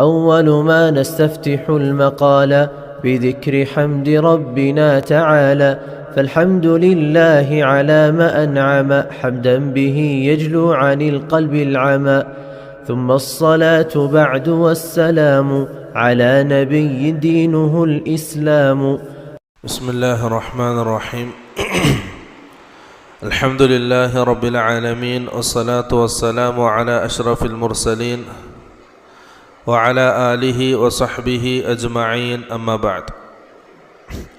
أول ما نستفتح المقال بذكر حمد ربنا تعالى، فالحمد لله على ما أنعم، حمدا به يجلو عن القلب العمى، ثم الصلاة بعد والسلام على نبي دينه الإسلام. بسم الله الرحمن الرحيم. الحمد لله رب العالمين، والصلاة والسلام على أشرف المرسلين وعلى آله وصحبه أجمعين، أما بعد.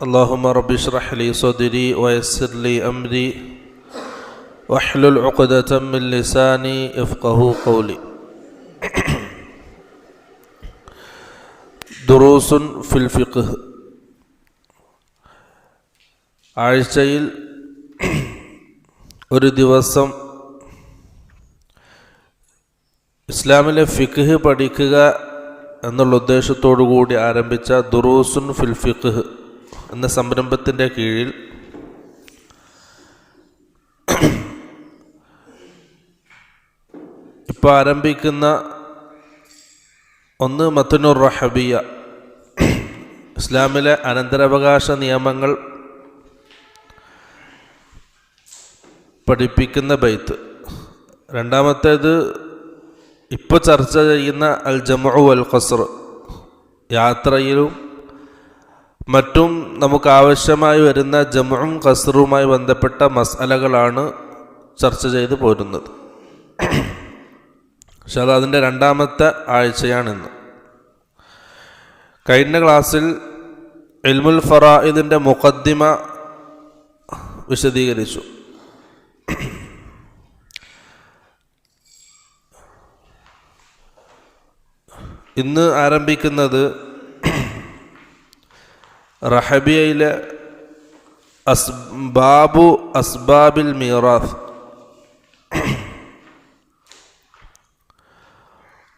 اللهم رب اشرح لي صدري ويسر لي أمري واحلل عقدة من لساني يفقه قولي. دروس في الفقه. ആഴ്ചയിൽ ഒരു ദിവസം ഇസ്ലാമിലെ ഫിഖ് പഠിക്കുക എന്നുള്ള ഉദ്ദേശത്തോടു കൂടി ആരംഭിച്ച ദുറൂസുൻ ഫിൽ ഫിഖ് എന്ന സംരംഭത്തിൻ്റെ കീഴിൽ ഇപ്പോൾ ആരംഭിക്കുന്ന ഒന്ന് മത്നുർ റഹബിയ, ഇസ്ലാമിലെ അനന്തരാവകാശ നിയമങ്ങൾ പഠിപ്പിക്കുന്ന ബൈത്ത്. രണ്ടാമത്തേത് ഇപ്പോൾ ചർച്ച ചെയ്യുന്ന അൽ ജംഉ വൽ ഖസ്ർ, യാത്രയിലും മറ്റും നമുക്ക് ആവശ്യമായി വരുന്ന ജംഉം ഖസ്റുമായി ബന്ധപ്പെട്ട മസ്അലകളാണ് ചർച്ച ചെയ്തു പോരുന്നത്. പക്ഷെ അത് അതിൻ്റെ രണ്ടാമത്തെ ആഴ്ചയാണിന്ന്. കഴിഞ്ഞ ക്ലാസ്സിൽ ഇൽമുൽ ഫറായിദിൻ്റെ മുഖദ്ദിമ വിശദീകരിച്ചു. ഇന്ന് ആരംഭിക്കുന്നത് റഹബിയയിലെ ബാബു അസ്ബാബിൽ മീറാത്ത്.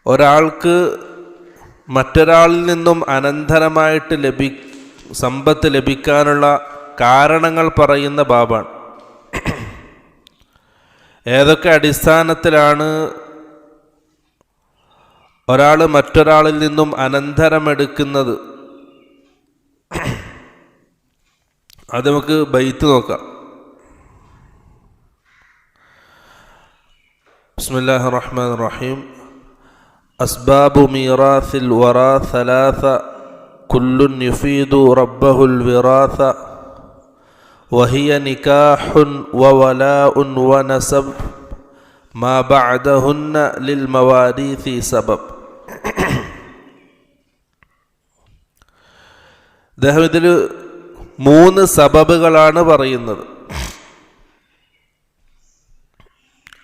ഒരാൾക്ക് മറ്റൊരാളിൽ നിന്നും അനന്തരമായിട്ട് സമ്പത്ത് ലഭിക്കാനുള്ള കാരണങ്ങൾ പറയുന്ന ബാബാണ്. ഏതൊക്കെ അടിസ്ഥാനത്തിലാണ് ഒരാൾ മറ്റൊരാളിൽ നിന്നും അനന്തരമെടുക്കുന്നത്? അത് നമുക്ക് ബൈത്ത് നോക്കാം. ബിസ്മില്ലാഹിർ റഹ്മാനിർ റഹീം. അസ്ബാബു മീറാസിൽ വറാ സലാസ കുല്ലുൻ യുഫീദു റബ്ബഹുൽ വിറാസ വഹിയ നികാഹുൻ വവലാഉൻ വനസബ് മാ ബഅദഹുന്ന ലിൽ മവാരീസി സബബ്. അദ്ദേഹം ഇതിൽ 3 സബബുകളാണ് പറയുന്നത്.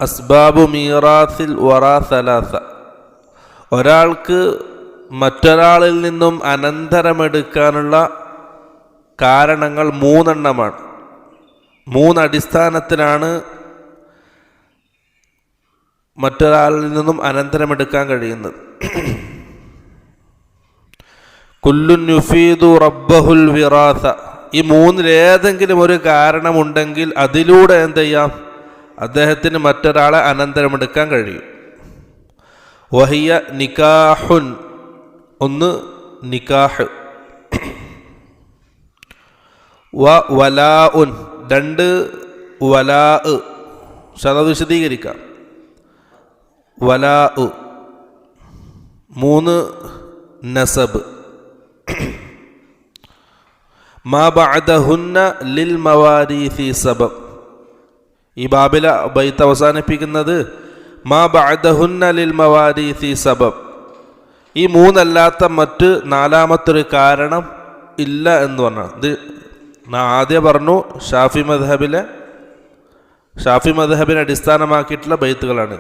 അസ്ബാബു മീറാസിൽ വറാ സലാസ, ഒരാൾക്ക് മറ്റൊരാളിൽ നിന്നും അനന്തരമെടുക്കാനുള്ള കാരണങ്ങൾ 3 എണ്ണമാണ്. 3 അടിസ്ഥാനത്തിലാണ് മറ്റൊരാളിൽ നിന്നും അനന്തരമെടുക്കാൻ കഴിയുന്നത്. കുല്ലുൻ യുഫീദു റബ്ബഹുൽ വിറാസ, ഈ 3-ൽ ഏതെങ്കിലും ഒരു കാരണമുണ്ടെങ്കിൽ അതിലൂടെ എന്ത് ചെയ്യാം? അദ്ദേഹത്തിന് മറ്റൊരാളെ അനന്തരമെടുക്കാൻ കഴിയും. വഹിയ നികാഹുൻ, ഒന്ന് നികാഹ്, വലാഉൻ, 2 വലാ, അത് വിശദീകരിക്കാം. വലാ, 3 നസബ്. മാ ബഅദഹുന്ന ലിൽ മവാരീസി സബബ്. ഈ ബാബില ബൈത്ത് അവസാനിപ്പിക്കുന്നത് മാ ബഅദഹുന്ന ലിൽ മവാരീസി സബബ്. ഈ 3 അല്ലാത്ത മറ്റ് 4-മത്തൊരു കാരണം ഇല്ല എന്ന് പറഞ്ഞാൽ ഇത് ആദ്യം പറഞ്ഞു. ഷാഫി മദ്ഹബിനെ അടിസ്ഥാനമാക്കിയിട്ടുള്ള ബൈത്തുകളാണ്.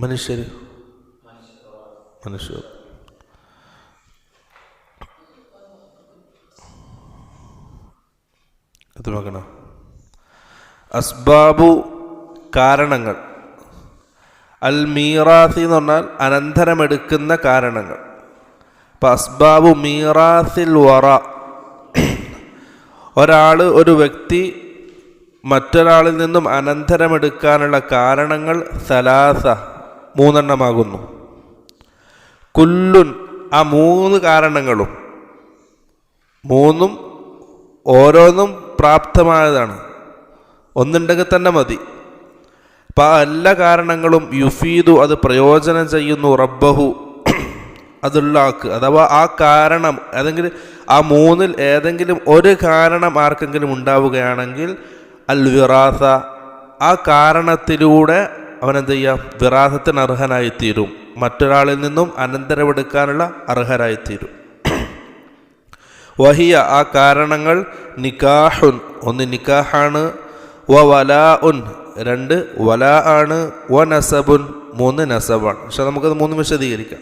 മനുഷ്യർ അത് നോക്കണം. അസ്ബാബു, കാരണങ്ങൾ. അൽ മീറാസി എന്ന് പറഞ്ഞാൽ അനന്തരമെടുക്കുന്ന കാരണങ്ങൾ. അപ്പം അസ്ബാബു മീറാസിൽ വറ, ഒരു വ്യക്തി മറ്റൊരാളിൽ നിന്നും അനന്തരമെടുക്കാനുള്ള കാരണങ്ങൾ സലാസ, 3 എണ്ണമാകുന്നു. കുല്ലുൻ, ആ മൂന്ന് കാരണങ്ങളും മൂന്നും ഓരോന്നും പ്രാപ്തമായതാണ്, ഒന്നുണ്ടെങ്കിൽ തന്നെ മതി. അപ്പം ആ എല്ലാ കാരണങ്ങളും യുഫീദു, അത് പ്രയോജനം ചെയ്യുന്നു, റബ്ബഹു, അതുള്ള ആൾക്ക്. അഥവാ ആ കാരണം ഏതെങ്കിലും ആ മൂന്നിൽ ഏതെങ്കിലും ഒരു കാരണം ആർക്കെങ്കിലും ഉണ്ടാവുകയാണെങ്കിൽ അൽ വിറാസ, ആ കാരണത്തിലൂടെ അവനെന്ത് ചെയ്യാം, വിറാസത്തിന് അർഹനായിത്തീരും, മറ്റൊരാളിൽ നിന്നും അനന്തരമെടുക്കാനുള്ള അർഹരായിത്തീരും. വഹിയ, ആ കാരണങ്ങൾ നിക്കാഹുൻ, ഒന്ന് നിക്കാഹാണ്, വ വലാ ഉൻ, രണ്ട് വലാ ആണ്, വ നസബുൻ, മൂന്ന് നസബാണ്. പക്ഷെ നമുക്കത് മൂന്ന് വിശദീകരിക്കാം.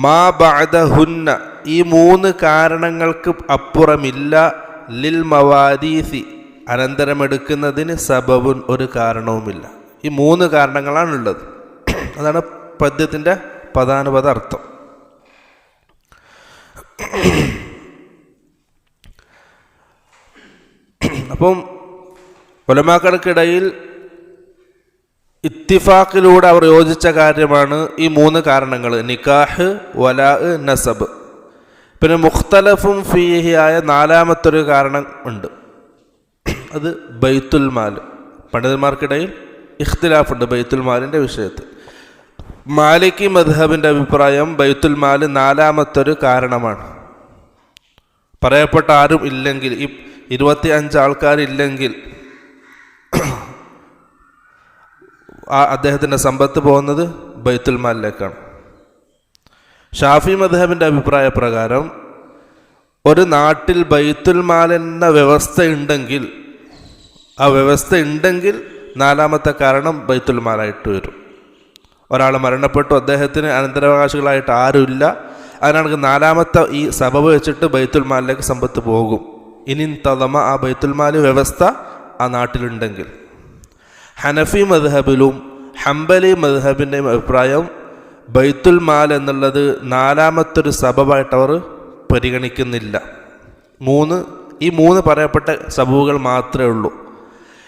മാ ബഅദഹുന്ന, ഈ മൂന്ന് കാരണങ്ങൾക്ക് അപ്പുറമില്ല, ലിൽ മവാരീസി, അനന്തരമെടുക്കുന്നതിന് സബബുൻ, ഒരു കാരണവുമില്ല. ഈ മൂന്ന് കാരണങ്ങളാണുള്ളത്. അതാണ് പദ്യത്തിൻ്റെ പദാനുപദ അർത്ഥം. അപ്പം ഉലമാക്കൾക്കിടയിൽ ഇത്തിഫാഖിലൂടെ അവർ യോജിച്ച കാര്യമാണ് ഈ മൂന്ന് കാരണങ്ങൾ, നിക്കാഹ്, വലാ, നസബ്. പിന്നെ മുഖ്തലഫും ഫീഹി ആയ നാലാമത്തൊരു കാരണം ഉണ്ട്, അത് ബൈത്തുൽ മാൽ. പണ്ഡിതന്മാർക്കിടയിൽ ഇഖ്തിലാഫുണ്ട് ബൈത്തുൽ മാലിൻ്റെ വിഷയത്തിൽ. മാലിക്കി മദ്ഹബിൻ്റെ അഭിപ്രായം ബൈത്തുൽ മാൽ നാലാമത്തൊരു കാരണമാണ്. പറയപ്പെട്ട ആരും ഇല്ലെങ്കിൽ, ഈ 25 ആൾക്കാരില്ലെങ്കിൽ അദ്ദേഹത്തിൻ്റെ സമ്പത്ത് പോകുന്നത് ബൈത്തുൽ മാലിലേക്കാണ്. ഷാഫി മദ്ഹബിൻ്റെ അഭിപ്രായ പ്രകാരം ഒരു നാട്ടിൽ ബൈത്തുൽ മാൽ എന്ന വ്യവസ്ഥ ഉണ്ടെങ്കിൽ, ആ വ്യവസ്ഥ ഉണ്ടെങ്കിൽ നാലാമത്തെ കാരണം ബൈത്തുൽ മാലായിട്ട് വരും. ഒരാൾ മരണപ്പെട്ടു, അദ്ദേഹത്തിന് അനന്തരാവകാശികളായിട്ട് ആരുമില്ല, അതിനാണെങ്കിൽ നാലാമത്തെ ഈ സബബ് വെച്ചിട്ട് ബൈത്തുൽ മാലിലേക്ക് സമ്പത്ത് പോകും. ഇനി തലമ, ആ ബൈത്തുൽ മാൽ വ്യവസ്ഥ ആ നാട്ടിലുണ്ടെങ്കിൽ. ഹനഫി മദ്ഹബിലും ഹംബലി മദ്ഹബിൻ്റെയും അഭിപ്രായം ബൈത്തുൽ മാൽ എന്നുള്ളത് നാലാമത്തൊരു സബബായിട്ട് അവർ പരിഗണിക്കുന്നില്ല. ഈ മൂന്ന് പറയപ്പെട്ട സബബുകൾ മാത്രമേ ഉള്ളൂ.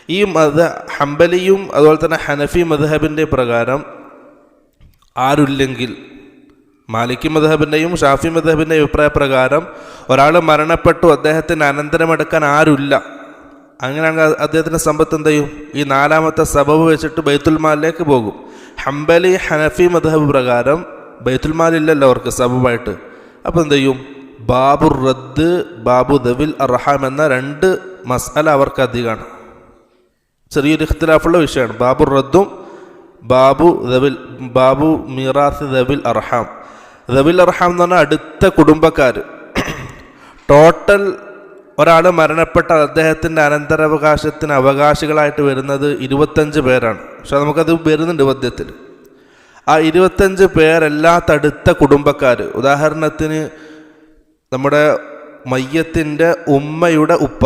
ഈ ഹംബലിയും അതുപോലെ തന്നെ ഹനഫി മദ്ഹബിൻ്റെ പ്രകാരം ആരുമില്ലെങ്കിൽ, മാലിക്കി മദ്ഹബിൻ്റെയും ഷാഫി മദ്ഹബിൻ്റെയും അഭിപ്രായ പ്രകാരം ഒരാൾ മരണപ്പെട്ടു, അദ്ദേഹത്തിന് അനന്തരമെടുക്കാൻ ആരുമില്ല, അങ്ങനെയാണെങ്കിൽ അദ്ദേഹത്തിൻ്റെ സമ്പത്ത് എന്ത് ചെയ്യും, ഈ നാലാമത്തെ സബബ് വെച്ചിട്ട് ബൈത്തുൽ മാലിലേക്ക് പോകും. ഹംബലി ഹനഫി മദ്ഹബ് പ്രകാരം ബൈത്തുൽ മാലില്ലല്ലോ അവർക്ക് സബബായിട്ട്. അപ്പോൾ എന്ത് ചെയ്യും, ബാബു റദ്ദ്, ബാബു ദവിൽ അർഹാം എന്ന രണ്ട് മസ്അല അവർക്ക് അധികമാണ്. ചെറിയൊരു ഇഖ്തിലാഫുള്ള വിഷയമാണ് ബാബു റദ്ദും ബാബു മീറാസ് ദവിൽ അർഹാം. ദവിൽ അർഹാം എന്ന് പറഞ്ഞാൽ അടുത്ത കുടുംബക്കാർ. ടോട്ടൽ ഒരാൾ മരണപ്പെട്ട അദ്ദേഹത്തിൻ്റെ അനന്തരാവകാശത്തിന് അവകാശികളായിട്ട് വരുന്നത് 25 പേരാണ്. പക്ഷെ നമുക്കത് വരുന്നുണ്ട് പദ്യത്തിൽ. ആ 25 പേരല്ലാത്ത അടുത്ത കുടുംബക്കാർ, ഉദാഹരണത്തിന് നമ്മുടെ മയ്യത്തിൻ്റെ ഉമ്മയുടെ ഉപ്പ,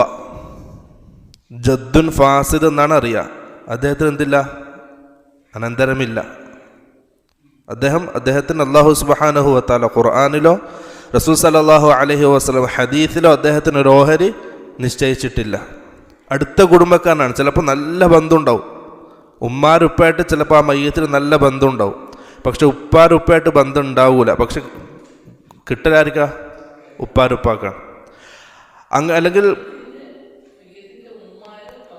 ജദ്ദുൻ ഫാസിദ് എന്നാണ് അറിയുക, അദ്ദേഹത്തിന് എന്തില്ല, അനന്തരമില്ല. അദ്ദേഹത്തിന് അല്ലാഹു സുബ്ഹാനഹു വ തആല ഖുർആനിലോ റസൂൽ സല്ലല്ലാഹു അലൈഹി വസല്ലം ഹദീസിലോ അദ്ദേഹത്തിന് ഒരു ഓഹരി നിശ്ചയിച്ചിട്ടില്ല. അടുത്ത കുടുംബക്കാരനാണ്, ചിലപ്പോൾ നല്ല ബന്ധമുണ്ടാവും. ഉമ്മാരുപ്പായിട്ട് ചിലപ്പോൾ ആ മയ്യത്തിന് നല്ല ബന്ധമുണ്ടാവും, പക്ഷെ ഉപ്പാരുപ്പായിട്ട് ബന്ധം ഉണ്ടാവൂല. പക്ഷെ കിട്ടലായിരിക്കാം ഉപ്പാരുപ്പാക്കാണ്. അല്ലെങ്കിൽ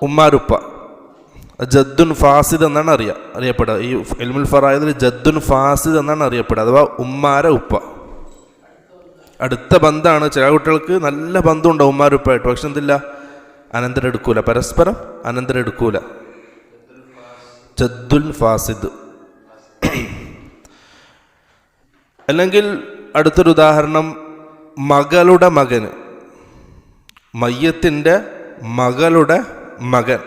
ഉമ്മാരുപ്പ, ജദ്ദുൻ ഫാസിദ് എന്നാണ് അറിയപ്പെടുക. ഈ ഇൽമുൽ ഫറായിദിൽ ജദ്ദുൻ ഫാസിദ് എന്നാണ് അറിയപ്പെടുക, അഥവാ ഉമ്മാര ഉപ്പ. അടുത്ത ബന്ധമാണ്. ചില കുട്ടികൾക്ക് നല്ല ബന്ധമുണ്ടാവും ഉമ്മാരുപ്പായിട്ട്, പക്ഷെ എന്തില്ല, അനന്തരം എടുക്കൂല, പരസ്പരം അനന്തരം എടുക്കൂല. ജദ്ദുൽ ഫാസിദ്. അല്ലെങ്കിൽ അടുത്തൊരു ഉദാഹരണം, മകളുടെ മകന്, മയ്യത്തിൻ്റെ മകളുടെ മകൻ.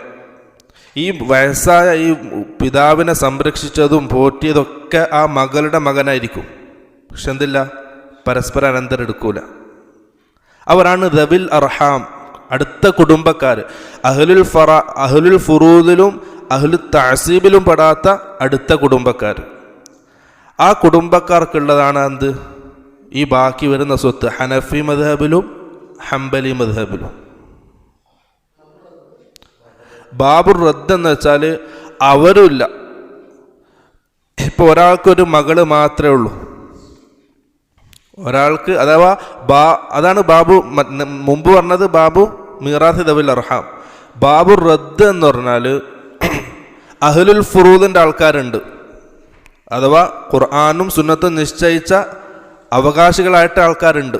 ഈ വയസ്സായ ഈ പിതാവിനെ സംരക്ഷിച്ചതും പോറ്റിയതൊക്കെ ആ മകളുടെ മകനായിരിക്കും, പക്ഷെ എന്തില്ല, പരസ്പരം അനന്തരം എടുക്കൂല. അവരാണ് ദവിൽ അർഹാം, അടുത്ത കുടുംബക്കാർ. അഹ്ലുൽ ഫുറൂദിലും അഹ്ലു തഅസീബിലും പെടാത്ത അടുത്ത കുടുംബക്കാർ. ആ കുടുംബക്കാർക്കുള്ളതാണ് എന്ത്, ഈ ബാക്കി വരുന്ന സ്വത്ത്, ഹനഫി മദ്ഹബിലും ഹംബലി മദ്ഹബിലും. ബാബുർ റദ്ദ് എന്ന് വെച്ചാൽ അവരുമില്ല. ഇപ്പോൾ ഒരാൾക്കൊരു മകള് മാത്രമേ ഉള്ളൂ, ഒരാൾക്ക് അഥവാ അതാണ് ബാബു മുമ്പ് പറഞ്ഞത് ബാബു മീറാത്ത് ദവിൽ അർഹാം. ബാബു റദ്ദ് എന്ന് പറഞ്ഞാൽ അഹ്ലുൽ ഫുറൂദിൻ്റെ ആൾക്കാരുണ്ട്, അഥവാ ഖുർആനും സുന്നത്തും നിശ്ചയിച്ച അവകാശികളായിട്ട് ആൾക്കാരുണ്ട്.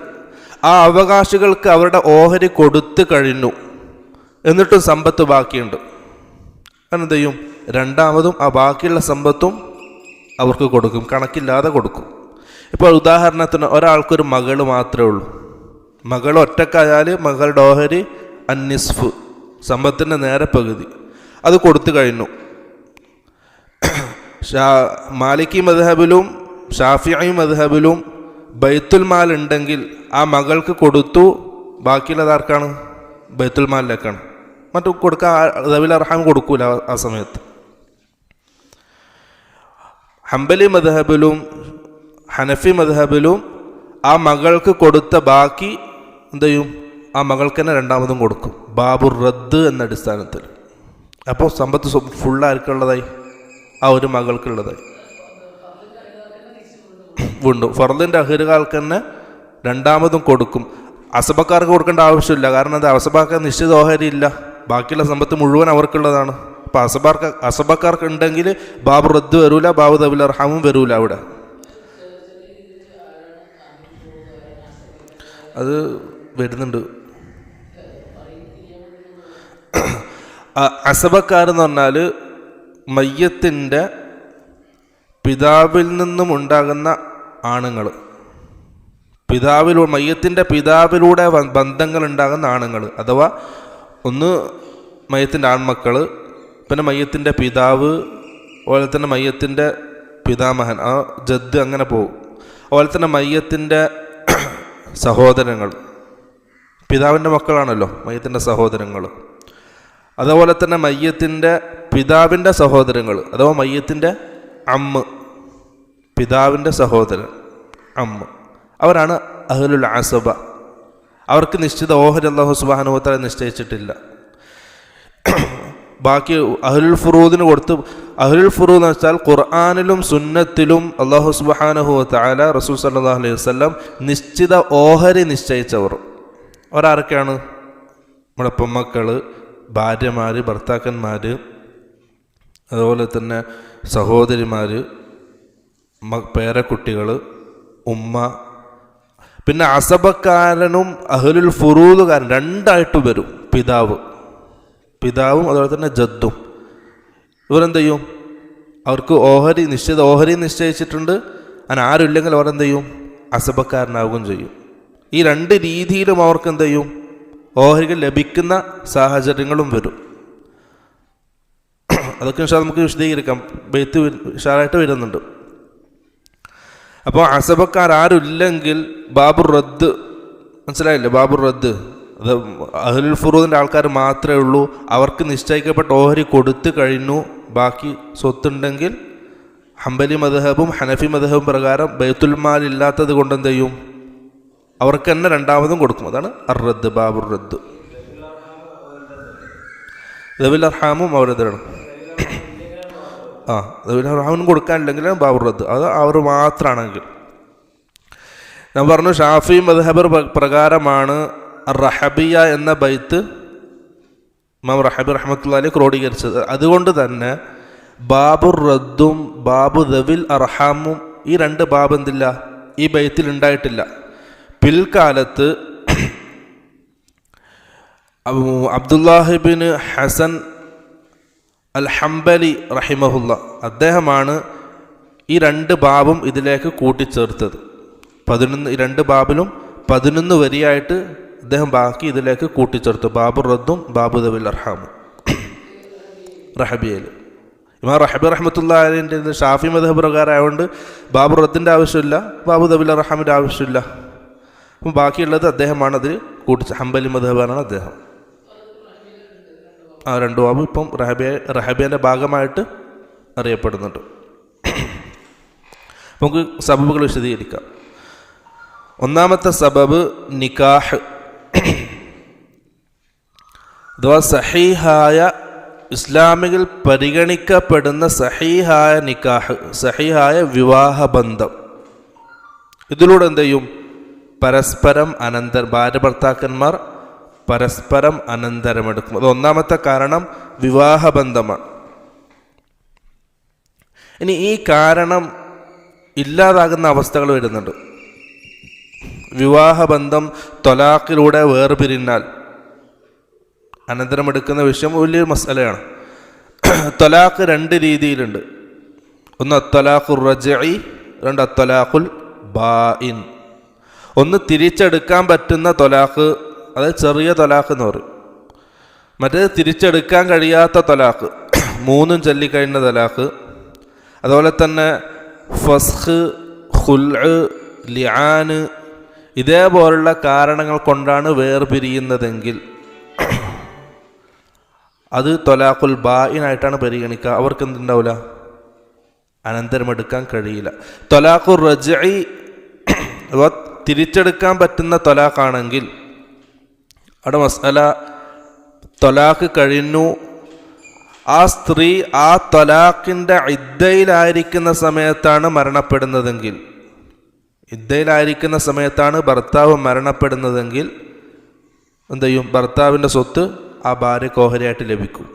ആ അവകാശികൾക്ക് അവരുടെ ഓഹരി കൊടുത്തു കഴിഞ്ഞു, എന്നിട്ടും സമ്പത്ത് ബാക്കിയുണ്ട്. എന്ത് ചെയ്യും? രണ്ടാമതും ആ ബാക്കിയുള്ള സമ്പത്തും അവർക്ക് കൊടുക്കും, കണക്കില്ലാതെ കൊടുക്കും. ഇപ്പോൾ ഉദാഹരണത്തിന് ഒരാൾക്കൊരു മകൾ മാത്രമേ ഉള്ളൂ. മകൾ ഒറ്റക്കായാൽ മകളുടെ ഓഹരി അന്നിസ്ഫ്, സമ്പത്തിൻ്റെ നേരെ പകുതി, അത് കൊടുത്തു കഴിഞ്ഞു. മാലിക്കി മദ്ഹബിലും ഷാഫിഈ മദ്ഹബിലും ബൈത്തുൽ മാൽ ഉണ്ടെങ്കിൽ ആ മകൾക്ക് കൊടുത്തു, ബാക്കിയുള്ളത് ആർക്കാണ്? ബൈത്തുൽ മാലിലേക്കാണ്. മറ്റു കൊടുക്കാൻ ദവിൽ അർഹാം കൊടുക്കൂല ആ സമയത്ത്. ഹംബലി മദ്ഹബിലും ഹനഫി മദ്ഹബിലും ആ മകൾക്ക് കൊടുത്ത ബാക്കി എന്ത് ചെയ്യും? ആ മകൾക്ക് തന്നെ രണ്ടാമതും കൊടുക്കും, ബാബുർ റദ്ദ് എന്ന അടിസ്ഥാനത്തിൽ. അപ്പോൾ സമ്പത്ത് ഫുള്ളാർക്കുള്ളതായി? ആ ഒരു മകൾക്കുള്ളതായി. വീണ്ടും ഫർദിൻ്റെ അഹിറുകാർക്ക് തന്നെ രണ്ടാമതും കൊടുക്കും. അസബക്കാർക്ക് കൊടുക്കേണ്ട ആവശ്യമില്ല, കാരണം അത് അസബക്കാർക്ക് നിശ്ചിത ഓഹരി ഇല്ല, ബാക്കിയുള്ള സമ്പത്ത് മുഴുവൻ അവർക്കുള്ളതാണ്. അപ്പോൾ അസബക്കാർക്ക് ഉണ്ടെങ്കിൽ ബാബു റദ്ദ് വരൂല, ബാബു ദവിൽ അർഹാമും വരൂല. അവിടെ അത് വരുന്നുണ്ട്. അസബക്കാരെന്ന് പറഞ്ഞാൽ മയ്യത്തിൻ്റെ പിതാവിൽ നിന്നും ഉണ്ടാകുന്ന ആണുങ്ങൾ, മയ്യത്തിൻ്റെ പിതാവിലൂടെ ബന്ധങ്ങൾ ഉണ്ടാകുന്ന ആണുങ്ങൾ, അഥവാ ഒന്ന് മയ്യത്തിൻ്റെ ആൺമക്കൾ, പിന്നെ മയ്യത്തിൻ്റെ പിതാവ്, അതുപോലെ തന്നെ മയ്യത്തിൻ്റെ പിതാമഹൻ, ആ ജദ്, അങ്ങനെ പോകും. അതുപോലെ തന്നെ മയ്യത്തിൻ്റെ സഹോദരങ്ങൾ, പിതാവിൻ്റെ മക്കളാണല്ലോ മയ്യത്തിൻ്റെ സഹോദരങ്ങൾ. അതുപോലെ തന്നെ മയ്യത്തിൻ്റെ പിതാവിൻ്റെ സഹോദരങ്ങൾ, അഥവാ മയ്യത്തിൻ്റെ അമ്മ, പിതാവിൻ്റെ സഹോദരൻ അമ്മ, അവരാണ് അഹ്ലുൽ അസബ. അവർക്ക് നിശ്ചിത ഓഹരി അല്ലാഹു സുബ്ഹാനഹു വ തആല നിശ്ചയിച്ചിട്ടില്ല. ബാക്കി അഹ്ലുൽ ഫുറൂദിന് കൊടുത്ത്, അഹ്ലുൽ ഫുറൂദ് എന്ന് വെച്ചാൽ ഖുർആനിലും സുന്നത്തിലും അല്ലാഹു സുബ്ഹാനഹു വ തആല റസൂൽ സല്ലല്ലാഹു അലൈഹി വസല്ലം നിശ്ചിത ഓഹരി നിശ്ചയിച്ചവർ. അവരാരൊക്കെയാണ്? നമ്മുടെ പെമ്മക്കൾ, ഭാര്യമാർ, ഭർത്താക്കന്മാർ, അതുപോലെ തന്നെ സഹോദരിമാർ, പേരക്കുട്ടികൾ, ഉമ്മ. പിന്നെ അസബക്കാരനും അഹ്ലുൽ ഫുറൂദുകാരൻ രണ്ടായിട്ട് വരും. പിതാവും അതുപോലെ തന്നെ ജദ്ദും. ഇവരെന്ത് ചെയ്യും? അവർക്ക് നിശ്ചിത ഓഹരി നിശ്ചയിച്ചിട്ടുണ്ട്. അങ്ങനെ ആരും ഇല്ലെങ്കിൽ അവരെന്ത് ചെയ്യും? അസബക്കാരനാവുകയും ചെയ്യും. ഈ രണ്ട് രീതിയിലും അവർക്ക് എന്ത് ചെയ്യും? ഓഹരികൾ ലഭിക്കുന്ന സാഹചര്യങ്ങളും വരും. അതൊക്കെ നമുക്ക് വിശദീകരിക്കാം, ബൈത്ത് ഉഷാറായിട്ട് വരുന്നുണ്ട്. അപ്പോൾ അസബക്കാരും ഇല്ലെങ്കിൽ ബാബുർ റദ്ദ്, മനസ്സിലായില്ലേ? ബാബുർ റദ്ദ് അത് അഹ്ലുൽ ഫുറൂദിൻ്റെ ആൾക്കാർ മാത്രമേ ഉള്ളൂ. അവർക്ക് നിശ്ചയിക്കപ്പെട്ട ഓഹരി കൊടുത്തു കഴിഞ്ഞു. ബാക്കി സ്വത്തുണ്ടെങ്കിൽ ഹംബലി മദ്ഹബും ഹനഫി മദ്ഹബും പ്രകാരം ബൈത്തുൽ മാൽ ഇല്ലാത്തത് കൊണ്ട് എന്ത് ചെയ്യും? അവർക്ക് തന്നെ രണ്ടാമതും കൊടുക്കും. അതാണ് അർ റദ്ദ്, ബാബുർ റദ്ദ്. ദവിൽ അർഹാമും അവരതാണ്. ദവിൽ അർഹാമിനും കൊടുക്കാനില്ലെങ്കിൽ ബാബുർ റദ്ദ്, അത് അവർ മാത്രമാണെങ്കിൽ. ഞാൻ പറഞ്ഞു ഷാഫി മദ്ഹബ് പ്രകാരമാണ് റഹബിയ എന്ന ബൈത്ത് ഇമാം റഹബി റഹ്മത്തുള്ളാഹി അലൈഹി ക്രോഡീകരിച്ചത്. അതുകൊണ്ട് തന്നെ ബാബുർ റദ്ദും ബാബു ദവിൽ അർഹാമും ഈ രണ്ട് ബാബ് എന്തില്ല? ഈ ബൈത്തിൽ ഉണ്ടായിട്ടില്ല. പിൽക്കാലത്ത് അബ്ദുല്ലാഹിബിൻ ഹസൻ അൽ ഹംബലി റഹിമഹുല്ല, അദ്ദേഹമാണ് ഈ രണ്ട് ബാബും ഇതിലേക്ക് കൂട്ടിച്ചേർത്തത്. 11 ഈ രണ്ട് ബാബിലും 11 വരിയായിട്ട് അദ്ദേഹം ബാക്കി ഇതിലേക്ക് കൂട്ടിച്ചേർത്തു. ബാബുർ റദ്ദും ബാബു ദവിൽ അർഹാമും റഹബിയയിൽ. ഇമാം റഹബി റഹ്മത്തുള്ളാഹി അലൈഹിൻ്റെ ഷാഫി മദ്ഹബ് പ്രകാരം ആയതുകൊണ്ട് ബാബുർ റദ്ദിൻ്റെ ആവശ്യമില്ല, ബാബു ദവിൽ അർഹാമിൻ്റെ ആവശ്യമില്ല. അപ്പം ബാക്കിയുള്ളത് അദ്ദേഹമാണ് അതിൽ ഹംബലി മദ്ഹബാണ് അദ്ദേഹം. ആ രണ്ട് ബാബ് ഇപ്പം റഹബിയൻ്റെ ഭാഗമായിട്ട് അറിയപ്പെടുന്നുണ്ട്. നമുക്ക് സബബുകൾ വിശദീകരിക്കാം. ഒന്നാമത്തെ സബബ് നിക്കാഹ്, അഥവാ സഹീഹായ ഇസ്ലാമിൽ പരിഗണിക്കപ്പെടുന്ന സഹീഹായ നിക്കാഹ്, സഹീഹായ വിവാഹബന്ധം. ഇതിലൂടെ എന്ത് ചെയ്യും? പരസ്പരം ഭാര്യ ഭർത്താക്കന്മാർ പരസ്പരം അനന്തരമെടുക്കും. അത് ഒന്നാമത്തെ കാരണം വിവാഹബന്ധമാണ്. ഇനി ഈ കാരണം ഇല്ലാതാകുന്ന അവസ്ഥകൾ വരുന്നുണ്ട്. വിവാഹബന്ധം ത്വലാഖിലൂടെ വേർപിരിഞ്ഞാൽ അനന്തരമെടുക്കുന്ന വിഷയം വലിയൊരു മസലയാണ്. ത്വലാഖ് രണ്ട് രീതിയിലുണ്ട്. ഒന്ന് അത്വലാഖുർ റജഈ, രണ്ട് അത്വലാഖുൽ ബാഇൻ. ഒന്ന് തിരിച്ചെടുക്കാൻ പറ്റുന്ന ത്വലാഖ്, അതായത് ചെറിയ ത്വലാഖ് എന്ന് പറയും. മറ്റേത് തിരിച്ചെടുക്കാൻ കഴിയാത്ത ത്വലാഖ്, മൂന്നും ചൊല്ലിക്കഴിഞ്ഞ ത്വലാഖ്. അതുപോലെ തന്നെ ഫസ്ഖ്, ഖുൽഅ്, ലിആന് ഇതേപോലുള്ള കാരണങ്ങൾ കൊണ്ടാണ് വേർപിരിയുന്നതെങ്കിൽ അത് ത്വലാഖുൽ ബാഇനായിട്ടാണ് പരിഗണിക്കുക. അവർക്ക് എന്തുണ്ടാവില്ല, അനന്തരമെടുക്കാൻ കഴിയില്ല. ത്വലാഖുർ റജഈ അഥവാ തിരിച്ചെടുക്കാൻ പറ്റുന്ന ത്വലാഖാണെങ്കിൽ അവിടെ മസ്അല, ത്വലാഖ് കഴിഞ്ഞു, ആ സ്ത്രീ ആ ത്വലാഖിൻ്റെ ഇദ്ദയിലായിരിക്കുന്ന സമയത്താണ് മരണപ്പെടുന്നതെങ്കിൽ, ഇദ്ദയിലായിരിക്കുന്ന സമയത്താണ് ഭർത്താവ് മരണപ്പെടുന്നതെങ്കിൽ എന്ത് ചെയ്യും? ഭർത്താവിൻ്റെ സ്വത്ത് ആ ഭാര്യയ്ക്ക് ഓഹരിയായിട്ട് ലഭിക്കും.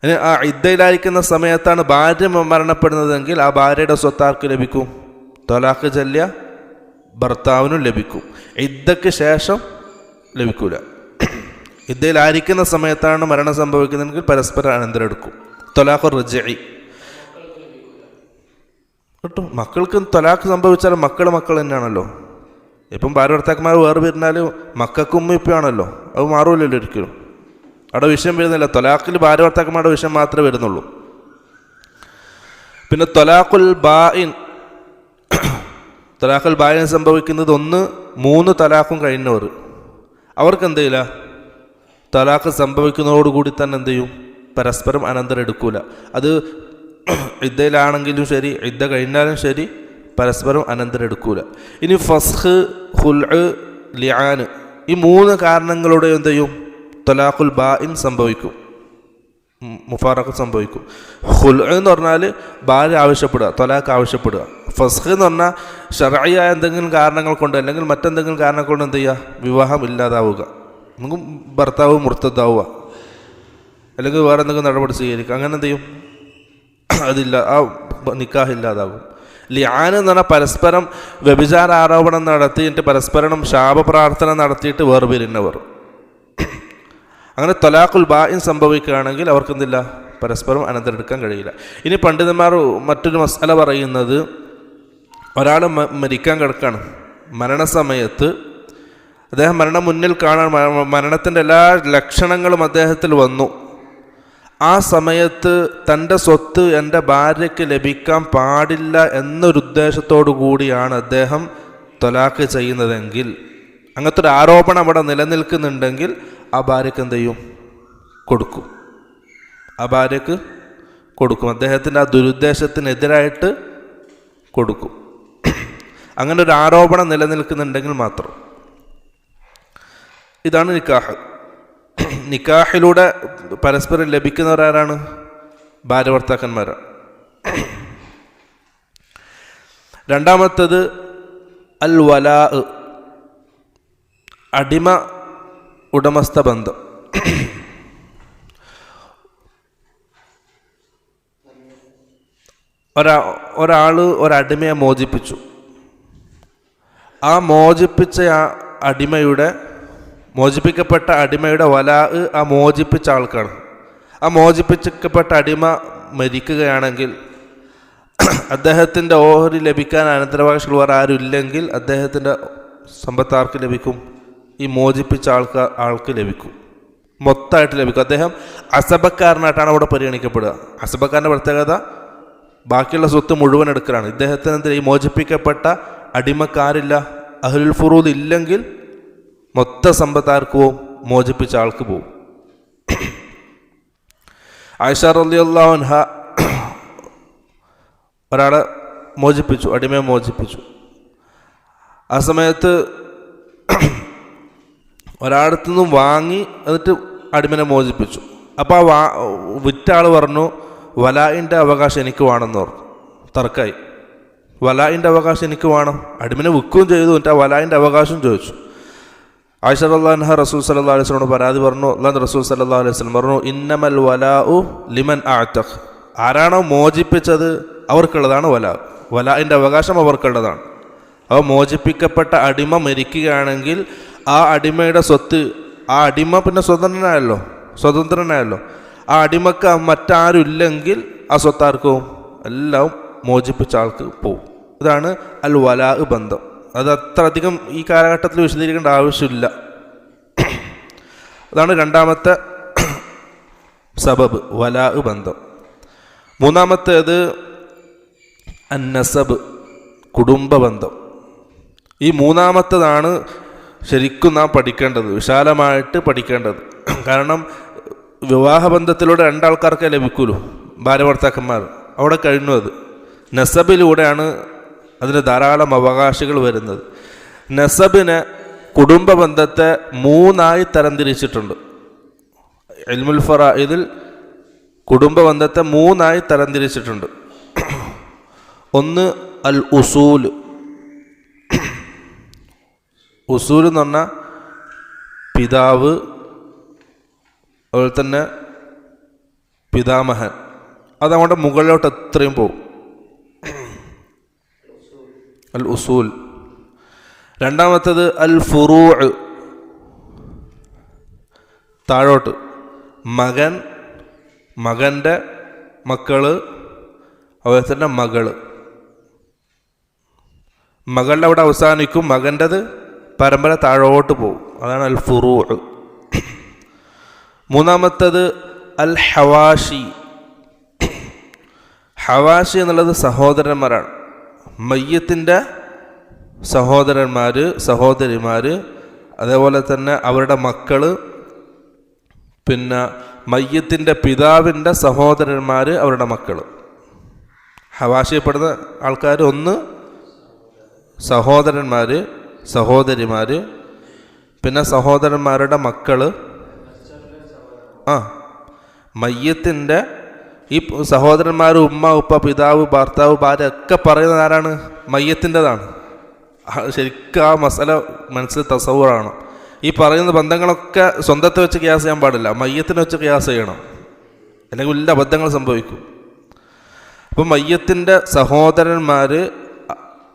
ഇനി ആ ഇദ്ദയിലായിരിക്കുന്ന സമയത്താണ് ഭാര്യ മരണപ്പെടുന്നതെങ്കിൽ ആ ഭാര്യയുടെ സ്വത്ത് ആർക്ക് ലഭിക്കും? ത്വലാഖ് ചൊല്ലിയ ഭർത്താവിനും ലഭിക്കും. ഇദ്ദയ്ക്ക് ശേഷം ലഭിക്കൂല. ഇദ്ദയിലായിരിക്കുന്ന സമയത്താണ് മരണം സംഭവിക്കുന്നതെങ്കിൽ പരസ്പരം അനന്തരം എടുക്കും. ത്വലാഖുർ റജഈ കേട്ടോ. മക്കൾക്ക് ത്വലാഖ് സംഭവിച്ചാലും മക്കൾ തന്നെയാണല്ലോ. ഇപ്പം ഭാര്യ ഭർത്താക്കന്മാർ വേറെ വരുന്നാൽ മക്കൾക്ക് ഉമ്മയിപ്പാണല്ലോ, അത് മാറൂലല്ലോ ഒരിക്കലും. അവിടെ വിഷയം വരുന്നില്ല. ത്വലാഖിൽ ഭാര്യ ഭർത്താക്കന്മാരുടെ വിഷയം മാത്രമേ വരുന്നുള്ളൂ. പിന്നെ ത്വലാഖുൽ ബാഇൻ, ത്വലാഖുൽ ബാഇൻ സംഭവിക്കുന്നത് ഒന്ന് 3 ത്വലാഖും കഴിഞ്ഞവർ, അവർക്ക് എന്ത് ചെയ്യില്ല, ത്വലാഖ് സംഭവിക്കുന്നതോടുകൂടി തന്നെ എന്ത് ചെയ്യും? പരസ്പരം അനന്തരം എടുക്കൂല. അത് ഇദ്ദയിലാണെങ്കിലും ശരി, ഇദ്ദ കഴിഞ്ഞാലും ശരി, പരസ്പരം അനന്തരം എടുക്കൂല. ഇനി ഫസ്ഖ്, ഖുൽഅ്, ലിആന് ഈ 3 കാരണങ്ങളുടെ എന്ത് ചെയ്യും? ത്വലാഖുൽ ബാഇൻ സംഭവിക്കും, മുഫാറഖ് സംഭവിക്കും. ഖുൽഅ് എന്ന് പറഞ്ഞാൽ ഭാര്യ ആവശ്യപ്പെടുക, ത്വലാഖ് ആവശ്യപ്പെടുക. ഫസ്ഖ് എന്ന് പറഞ്ഞാൽ ശർഈയായ എന്തെങ്കിലും കാരണങ്ങൾ കൊണ്ട് അല്ലെങ്കിൽ മറ്റെന്തെങ്കിലും കാരണം കൊണ്ട് എന്ത് ചെയ്യുക? വിവാഹം ഇല്ലാതാവുക, നമുക്ക് ഭർത്താവ് മുർത്തദാവുക, അല്ലെങ്കിൽ വേറെ എന്തെങ്കിലും നടപടി സ്വീകരിക്കുക, അങ്ങനെ എന്ത് ചെയ്യും? അതില്ല, ആ നിക്കാഹ് ഇല്ലാതാകും. ലിആൻ എന്ന് പറഞ്ഞാൽ പരസ്പരം വ്യഭിചാര ആരോപണം നടത്തിയിട്ട് പരസ്പരം ശാപപ്രാർത്ഥന നടത്തിയിട്ട് വേർപിരിഞ്ഞവർ. അങ്ങനെ ത്വലാഖുൽ ബാഇൻ സംഭവിക്കുകയാണെങ്കിൽ അവർക്ക് എന്തില്ല? പരസ്പരം അനന്തരം എടുക്കാൻ കഴിയില്ല. ഇനി പണ്ഡിതന്മാർ മറ്റൊരു മസ്അല പറയുന്നത്, ഒരാൾ മരിക്കാൻ കിടക്കുകയാണ്, മരണസമയത്ത് അദ്ദേഹം മരണം മുന്നിൽ കാണാൻ, മരണത്തിൻ്റെ എല്ലാ ലക്ഷണങ്ങളും അദ്ദേഹത്തിൽ വന്നു. ആ സമയത്ത് തൻ്റെ സ്വത്ത് എൻ്റെ ഭാര്യയ്ക്ക് ലഭിക്കാൻ പാടില്ല എന്നൊരു ഉദ്ദേശത്തോടു കൂടിയാണ് അദ്ദേഹം ത്വലാഖ് ചെയ്യുന്നതെങ്കിൽ, അങ്ങനത്തെ ഒരു ആരോപണം അവിടെ നിലനിൽക്കുന്നുണ്ടെങ്കിൽ ആ ഭാര്യയ്ക്ക് എന്ത് ചെയ്യും? കൊടുക്കും. ആ ഭാര്യയ്ക്ക് കൊടുക്കും, അദ്ദേഹത്തിൻ്റെ ആ ദുരുദ്ദേശത്തിനെതിരായിട്ട് കൊടുക്കും. അങ്ങനെ ഒരു ആരോപണം നിലനിൽക്കുന്നുണ്ടെങ്കിൽ മാത്രം. ഇതാണ് നിക്കാഹ്. നിക്കാഹിലൂടെ പരസ്പരം ലഭിക്കുന്നവരാരാണ്? ഭാര്യ ഭർത്താക്കന്മാരാണ്. രണ്ടാമത്തത് അൽ വലാ, അടിമ ഉടമസ്ഥ ബന്ധം. ഒരാൾ ഒരടിമയെ മോചിപ്പിച്ചു. ആ മോചിപ്പിക്കപ്പെട്ട അടിമയുടെ വലാ ആ മോചിപ്പിച്ച ആൾക്കാണ്. ആ മോചിപ്പിക്കപ്പെട്ട അടിമ മരിക്കുകയാണെങ്കിൽ അദ്ദേഹത്തിൻ്റെ ഓഹരി ലഭിക്കാൻ അനന്തരാവകാശികൾ വേറെ ആരും ഇല്ലെങ്കിൽ അദ്ദേഹത്തിൻ്റെ സമ്പത്ത് ആർക്ക് ലഭിക്കും? ഈ മോചിപ്പിച്ച ആൾക്ക് ലഭിക്കും, മൊത്തമായിട്ട് ലഭിക്കും. അദ്ദേഹം അസബക്കാരനായിട്ടാണ് അവിടെ പരിഗണിക്കപ്പെടുക. അസബക്കാരൻ്റെ പ്രത്യേകത ബാക്കിയുള്ള സ്വത്ത് മുഴുവൻ എടുക്കലാണ്. ഇദ്ദേഹത്തിന് എന്ത്, ഈ മോചിപ്പിക്കപ്പെട്ട അടിമക്കാരില്ല, അഹ്ലുൽ ഫുറൂദ് ഇല്ലെങ്കിൽ മൊത്ത സമ്പത്താർക്ക് പോവും? മോചിപ്പിച്ച ആൾക്ക് പോവും. ആയിഷ റളിയല്ലാഹു അൻഹ ഒരാളെ മോചിപ്പിച്ചു, അടിമയെ മോചിപ്പിച്ചു. ആ സമയത്ത് ഒരാളത്തു നിന്നും വാങ്ങി എന്നിട്ട് അടിമനെ മോചിപ്പിച്ചു. അപ്പോൾ ആ വിറ്റ ആൾ പറഞ്ഞു, വലായിൻ്റെ അവകാശം എനിക്ക് വേണമെന്ന് പറഞ്ഞു. തർക്കമായി. വലായിൻ്റെ അവകാശം എനിക്ക് വേണം. അടിമനെ വിൽക്കുകയും ചെയ്തു, എന്നിട്ട് ആ വലായിൻ്റെ അവകാശം ചോദിച്ചു. ആയിഷ റളിയല്ലാഹു അൻഹ റസൂൽ സല്ലല്ലാഹു അലൈഹി വസല്ലം പരാതി പറഞ്ഞു. അല്ലാഹു റസൂൽ സല്ലല്ലാഹു അലൈഹി വസല്ലം പറഞ്ഞു, ഇന്നമൽ വലാഉ ലിമൻ അഅതഖ്. ആരാണോ മോചിപ്പിച്ചത് അവർക്കുള്ളതാണ് വലാ. വലായിൻ്റെ അവകാശം അവർക്കുള്ളതാണ്. അവ മോചിപ്പിക്കപ്പെട്ട അടിമ മരിക്കുകയാണെങ്കിൽ ആ അടിമയുടെ സ്വത്ത്, ആ അടിമ പിന്നെ സ്വതന്ത്രനായല്ലോ. ആ അടിമക്ക് മറ്റാരും ഇല്ലെങ്കിൽ ആ സ്വത്താർക്കും എല്ലാം മോചിപ്പിച്ച ആൾക്ക് പോവും. ഇതാണ് അൽ വലാ ബന്ധം. അത് അത്ര അധികം ഈ കാലഘട്ടത്തിൽ വിശദീകരിക്കേണ്ട ആവശ്യമില്ല. അതാണ് രണ്ടാമത്തെ സബബ്, വലാ ബന്ധം. മൂന്നാമത്തേത് അന്നസബ്, കുടുംബ ബന്ധം. ഈ മൂന്നാമത്തേതാണ് ശരിക്കും നാം പഠിക്കേണ്ടത്, വിശാലമായിട്ട് പഠിക്കേണ്ടത്. കാരണം വിവാഹബന്ധത്തിലൂടെ രണ്ടാൾക്കാർക്കേ ലഭിക്കുള്ളൂ, ഭാര്യ ഭർത്താക്കന്മാർ. അവിടെ കഴിഞ്ഞു. അത് നസബിലൂടെയാണ് അതിന് ധാരാളം അവകാശികൾ വരുന്നത്. നസബിനെ, കുടുംബ ബന്ധത്തെ 3 തരംതിരിച്ചിട്ടുണ്ട്. ഇൽമുൽ ഫറാഇദിൽ കുടുംബ ബന്ധത്തെ 3 തരംതിരിച്ചിട്ടുണ്ട്. ഒന്ന് അൽ ഉസൂൽ. ഉസൂൽ എന്ന് പറഞ്ഞാൽ പിതാവ്, അതുപോലെ തന്നെ പിതാമഹൻ. അതങ്ങോട്ട് മുകളിലോട്ട് എത്രയും പോകും, അൽ ഉസൂൽ. രണ്ടാമത്തേത് അൽ ഫുറൂഅ്, താഴോട്ട് മകൻ, മകൻ്റെ മക്കള്, അതുപോലെ തന്നെ മകള്. മകളുടെ അവിടെ അവസാനിക്കും, മകൻ്റെത് പരമ്പര താഴോട്ട് പോകും. അതാണ് അൽ ഫുറൂഅ്. മൂന്നാമത്തേത് അൽ ഹവാഷി. ഹവാഷി എന്നുള്ളത് സഹോദരന്മാരാണ്. മയ്യത്തിൻ്റെ സഹോദരിമാർ, അതേപോലെ തന്നെ അവരുടെ മക്കൾ, പിന്നെ മയ്യത്തിൻ്റെ പിതാവിൻ്റെ സഹോദരന്മാർ, അവരുടെ മക്കൾ. ഹവാഷിയപ്പെടുന്ന ആൾക്കാർ ഒന്ന് സഹോദരന്മാർ, സഹോദരിമാർ, പിന്നെ സഹോദരന്മാരുടെ മക്കൾ. മയ്യത്തിൻ്റെ ഈ സഹോദരന്മാർ, ഉമ്മ, ഉപ്പ, പിതാവ്, ഭർത്താവ്, ഭാര്യ ഒക്കെ പറയുന്നത് ആരാണ്? മയ്യത്തിൻ്റെതാണ്. ശരിക്കും ആ മസല മനസ്സിൽ തസവ്വുറാണ്. ഈ പറയുന്ന ബന്ധങ്ങളൊക്കെ സ്വന്തത്തെ വെച്ച് ഖിയാസ് ചെയ്യാൻ പാടില്ല, മയ്യത്തിനെ വെച്ച് ഖിയാസ് ചെയ്യണം, അല്ലെങ്കിൽ വലിയ അബദ്ധങ്ങൾ സംഭവിക്കും. അപ്പം മയ്യത്തിൻ്റെ സഹോദരന്മാർ,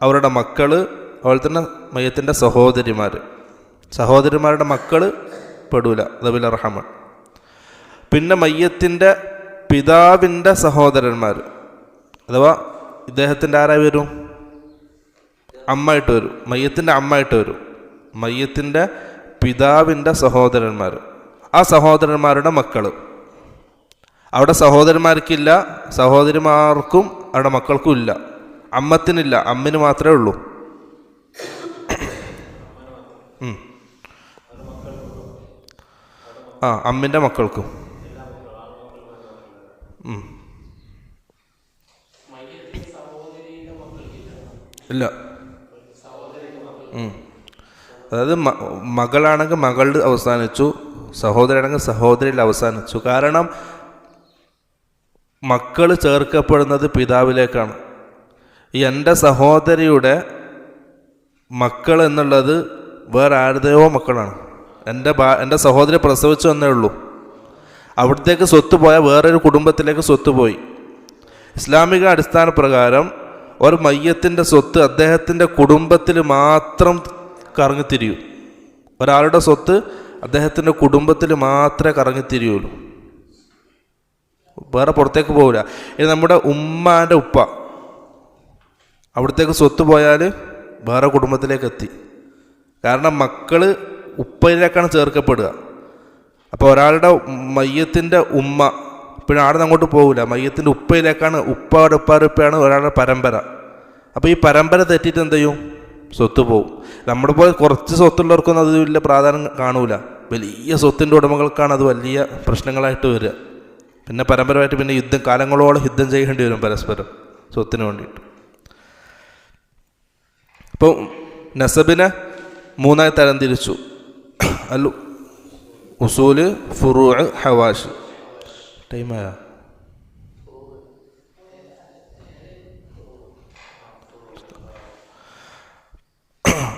അവരുടെ മക്കൾ, അതുപോലെ തന്നെ മയ്യത്തിൻ്റെ സഹോദരിമാരുടെ മക്കൾ പെടൂല, ദബിൽ റഹ്മാൻ. പിന്നെ മയ്യത്തിൻ്റെ പിതാവിൻ്റെ സഹോദരന്മാർ, അഥവാ ഇദ്ദേഹത്തിൻ്റെ ആരായി വരും? അമ്മായിട്ട് വരും, മയ്യത്തിൻ്റെ അമ്മായിട്ട് വരും. മയ്യത്തിൻ്റെ പിതാവിൻ്റെ സഹോദരന്മാർ, ആ സഹോദരന്മാരുടെ മക്കൾ. അവിടെ സഹോദരന്മാർക്കില്ല, സഹോദരിമാർക്കും അവിടെ മക്കൾക്കും ഇല്ല. അമ്മത്തിനില്ല, അമ്മിന് മാത്രമേ ഉള്ളൂ. അമ്മിൻ്റെ മക്കൾക്കും ഇല്ല. അതായത് മകളാണെങ്കിൽ മകളുടെ അവസാനിച്ചു, സഹോദരനാണെങ്കിൽ സഹോദരിയിൽ അവസാനിച്ചു. കാരണം മക്കൾ ചേർക്കപ്പെടുന്നത് പിതാവിലേക്കാണ്. ഈ എൻ്റെ സഹോദരിയുടെ മക്കൾ എന്നുള്ളത് വേറെ ആരുടെയോ മക്കളാണ്. എൻ്റെ സഹോദരി പ്രസവിച്ചു എന്നേ ഉള്ളൂ. അവിടത്തേക്ക് സ്വത്ത് പോയാൽ വേറൊരു കുടുംബത്തിലേക്ക് സ്വത്ത് പോയി. ഇസ്ലാമിക അടിസ്ഥാന പ്രകാരം ഒരു മയ്യത്തിൻ്റെ സ്വത്ത് അദ്ദേഹത്തിൻ്റെ കുടുംബത്തിൽ മാത്രം കറങ്ങിത്തിരിയൂ. ഒരാളുടെ സ്വത്ത് അദ്ദേഹത്തിൻ്റെ കുടുംബത്തിൽ മാത്രമേ കറങ്ങിത്തിരിയുള്ളൂ, വേറെ പുറത്തേക്ക് പോകില്ല. ഇനി നമ്മുടെ ഉമ്മാൻ്റെ ഉപ്പ, അവിടത്തേക്ക് സ്വത്ത് പോയാൽ വേറെ കുടുംബത്തിലേക്ക് എത്തി. കാരണം മക്കൾ ഉപ്പയിലേക്കാണ് ചേർക്കപ്പെടുക. അപ്പോൾ ഒരാളുടെ മയ്യത്തിൻ്റെ ഉമ്മ പിന്നെ ആടെ നിന്ന് അങ്ങോട്ട് പോകില്ല, മയ്യത്തിൻ്റെ ഉപ്പയിലേക്കാണ്, ഉപ്പയുടെ ഉപ്പാരുപ്പയാണ് ഒരാളുടെ പരമ്പര. അപ്പോൾ ഈ പരമ്പര തെറ്റിയിട്ട് എന്ത് ചെയ്യും? സ്വത്ത് പോവും. നമ്മുടെ പോലെ കുറച്ച് സ്വത്തുള്ളവർക്കൊന്നും അത് വലിയ പ്രാധാന്യം കാണൂല. വലിയ സ്വത്തിൻ്റെ ഉടമകൾക്കാണ് അത് വലിയ പ്രശ്നങ്ങളായിട്ട് വരിക. പിന്നെ പരമ്പരമായിട്ട് പിന്നെ കാലങ്ങളോളം യുദ്ധം ചെയ്യേണ്ടി വരും പരസ്പരം സ്വത്തിന് വേണ്ടിയിട്ട്. അപ്പോൾ നസബിനെ 3 തരംതിരിച്ചു: അൽ ഉസൂല്, ഫുറൂഅ്, ഹവാഷി. ടൈമായ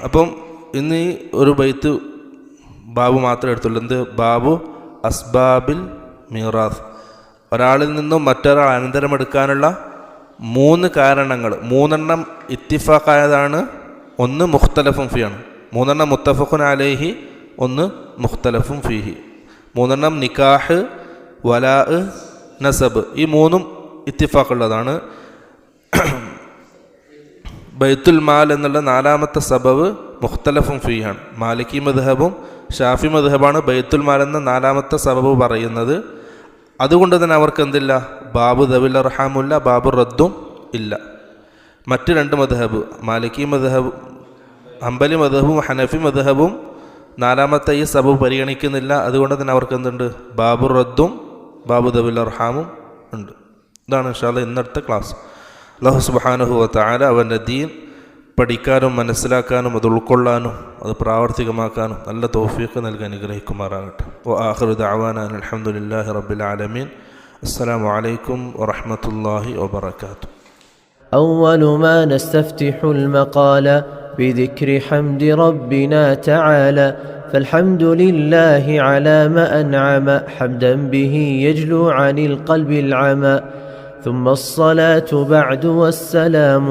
അപ്പം ഇന്ന് ഈ ഒരു ബൈത്ത് ബാബു മാത്രമേ എടുത്തുള്ളൂ. എന്ത് ബാബു അസ്ബാബിൽ മീറാത്ത്, ഒരാളിൽ നിന്നും മറ്റൊരാൾ അനന്തരമെടുക്കാനുള്ള 3 കാരണങ്ങൾ. 3 ഇത്തിഫാഖായതാണ്, 1 മുഖ്തലഫും ഫിയാണ്, 3 മുത്തഫഖുൻ അലൈഹി, 1 മുഖ്തലഫും ഫീഹി. 3 നിക്കാഹ്, വലാ, നസബ്, ഈ 3 ഇത്തിഫാഖുള്ളതാണ്. ബൈത്തുൽ മാൽ എന്നുള്ള 4ാമത്തെ സബബ് മുഖ്തലഫും ഫീഹാണ്. മാലിക്കി മദ്ഹബും ഷാഫി മദ്ഹബാണ് ബൈത്തുൽ മാൽ എന്ന 4ാമത്തെ സബബ് പറയുന്നത്. അതുകൊണ്ട് തന്നെ അവർക്ക് എന്തില്ല, ബാബു ദവിൽ അർഹാമുല്ല, ബാബു റദ്ദും ഇല്ല. മറ്റ് 2 മദ്ഹബ്, മാലിക്കി മദ്ഹബ്, ഹംബലി മദ്ഹബും ഹനഫി മദ്ഹബും 4ാമത്തെ ഈ സബബ് പരിഗണിക്കുന്നില്ല. അതുകൊണ്ട് തന്നെ അവർക്ക് എന്തുണ്ട്, ബാബു റദ്ദും ബാബു ദവിൽ അർഹാമും ഉണ്ട്. ഇതാണ് ഇൻഷാ അല്ലാഹ് ഇന്നത്തെ ക്ലാസ്. അല്ലാഹു സുബ്ഹാനഹു വ തആല അവൻ്റെ ദീൻ പഠിക്കാനും മനസ്സിലാക്കാനും അത് ഉൾക്കൊള്ളാനും അത് പ്രാവർത്തികമാക്കാനും നല്ല തൗഫീഖ് നൽകി അനുഗ്രഹിക്കുമാറാകട്ടെ. വ ആഖിറു ദഅവാനാ അൽഹംദുലില്ലാഹി റബ്ബിൽ ആലമീൻ. അസ്സലാമു അലൈക്കും വറഹ്മത്തുള്ളാഹി വബറകാതുഹു. أول ما نستفتح المقال بذكر حمد ربنا تعالى، فالحمد لله على ما أنعم، حمدا به يجلو عن القلب العمى. ثم الصلاة بعد والسلام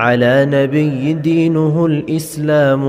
على نبي دينه الإسلام.